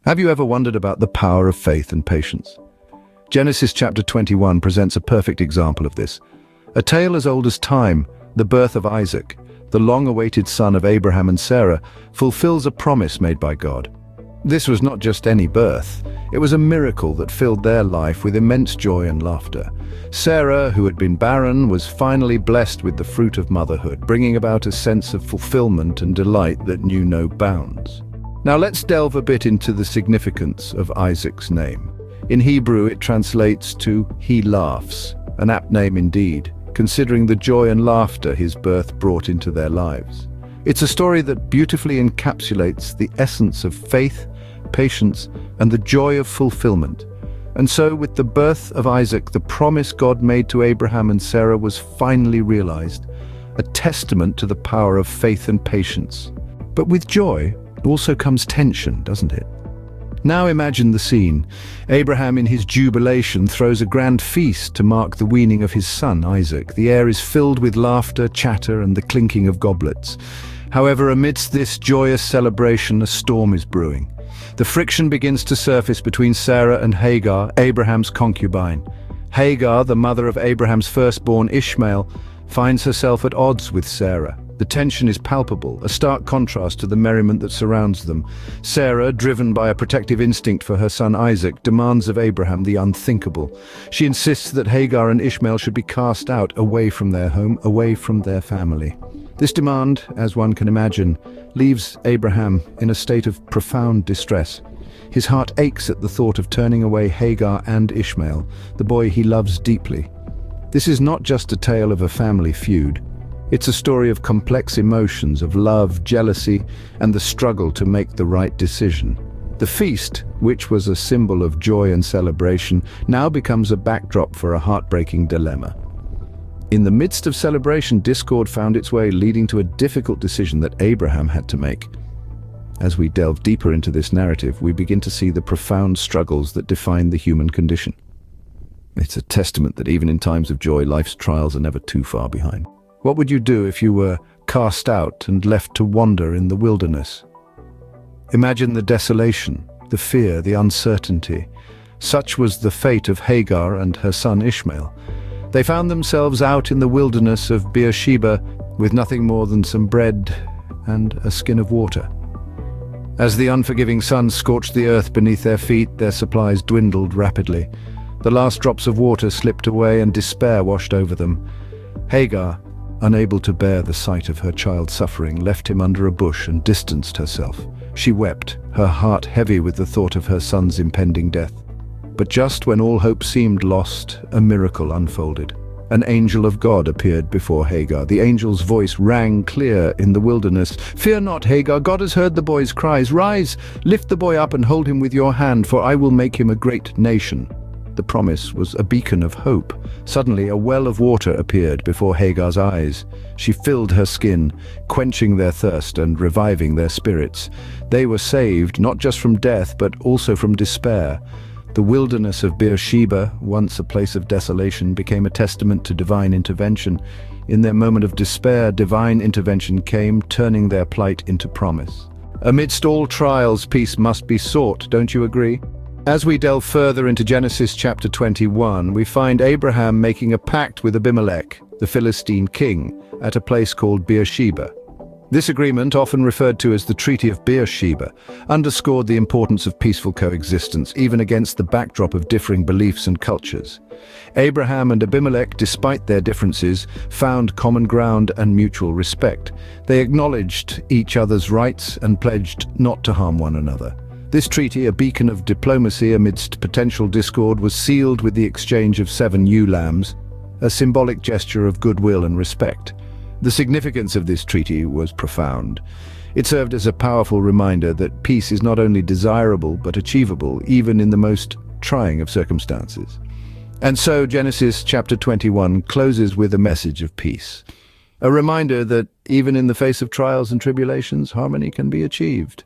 Have you ever wondered about the power of faith and patience? Genesis chapter 21 presents a perfect example of this. A tale as old as time, the birth of Isaac, the long-awaited son of Abraham and Sarah, fulfills a promise made by God. This was not just any birth. It was a miracle that filled their life with immense joy and laughter. Sarah, who had been barren, was finally blessed with the fruit of motherhood, bringing about a sense of fulfillment and delight that knew no bounds. Now let's delve a bit into the significance of Isaac's name. In Hebrew, it translates to "he laughs," an apt name indeed, considering the joy and laughter his birth brought into their lives. It's a story that beautifully encapsulates the essence of faith, patience, and the joy of fulfillment. And so, with the birth of Isaac, the promise God made to Abraham and Sarah was finally realized, a testament to the power of faith and patience. But with joy also comes tension, doesn't it? Now imagine the scene. Abraham, in his jubilation, throws a grand feast to mark the weaning of his son, Isaac. The air is filled with laughter, chatter, and the clinking of goblets. However, amidst this joyous celebration, a storm is brewing. The friction begins to surface between Sarah and Hagar, Abraham's concubine. Hagar, the mother of Abraham's firstborn Ishmael, finds herself at odds with Sarah. The tension is palpable, a stark contrast to the merriment that surrounds them. Sarah, driven by a protective instinct for her son Isaac, demands of Abraham the unthinkable. She insists that Hagar and Ishmael should be cast out, away from their home, away from their family. This demand, as one can imagine, leaves Abraham in a state of profound distress. His heart aches at the thought of turning away Hagar and Ishmael, the boy he loves deeply. This is not just a tale of a family feud. It's a story of complex emotions, of love, jealousy, and the struggle to make the right decision. The feast, which was a symbol of joy and celebration, now becomes a backdrop for a heartbreaking dilemma. In the midst of celebration, discord found its way, leading to a difficult decision that Abraham had to make. As we delve deeper into this narrative, we begin to see the profound struggles that define the human condition. It's a testament that even in times of joy, life's trials are never too far behind. What would you do if you were cast out and left to wander in the wilderness? Imagine the desolation, the fear, the uncertainty. Such was the fate of Hagar and her son Ishmael. They found themselves out in the wilderness of Beersheba with nothing more than some bread and a skin of water. As the unforgiving sun scorched the earth beneath their feet, their supplies dwindled rapidly. The last drops of water slipped away and despair washed over them. Hagar, unable to bear the sight of her child suffering, left him under a bush and distanced herself. She wept, her heart heavy with the thought of her son's impending death. But just when all hope seemed lost, a miracle unfolded. An angel of God appeared before Hagar. The angel's voice rang clear in the wilderness. "Fear not, Hagar, God has heard the boy's cries. Rise, lift the boy up and hold him with your hand, for I will make him a great nation." The promise was a beacon of hope. Suddenly, a well of water appeared before Hagar's eyes. She filled her skin, quenching their thirst and reviving their spirits. They were saved, not just from death, but also from despair. The wilderness of Beersheba, once a place of desolation, became a testament to divine intervention. In their moment of despair, divine intervention came, turning their plight into promise. Amidst all trials, peace must be sought, don't you agree? As we delve further into Genesis chapter 21, we find Abraham making a pact with Abimelech, the Philistine king, at a place called Beersheba. This agreement, often referred to as the Treaty of Beersheba, underscored the importance of peaceful coexistence, even against the backdrop of differing beliefs and cultures. Abraham and Abimelech, despite their differences, found common ground and mutual respect. They acknowledged each other's rights and pledged not to harm one another. This treaty, a beacon of diplomacy amidst potential discord, was sealed with the exchange of 7 ewe lambs, a symbolic gesture of goodwill and respect. The significance of this treaty was profound. It served as a powerful reminder that peace is not only desirable but achievable, even in the most trying of circumstances. And so Genesis chapter 21 closes with a message of peace. A reminder that even in the face of trials and tribulations, harmony can be achieved.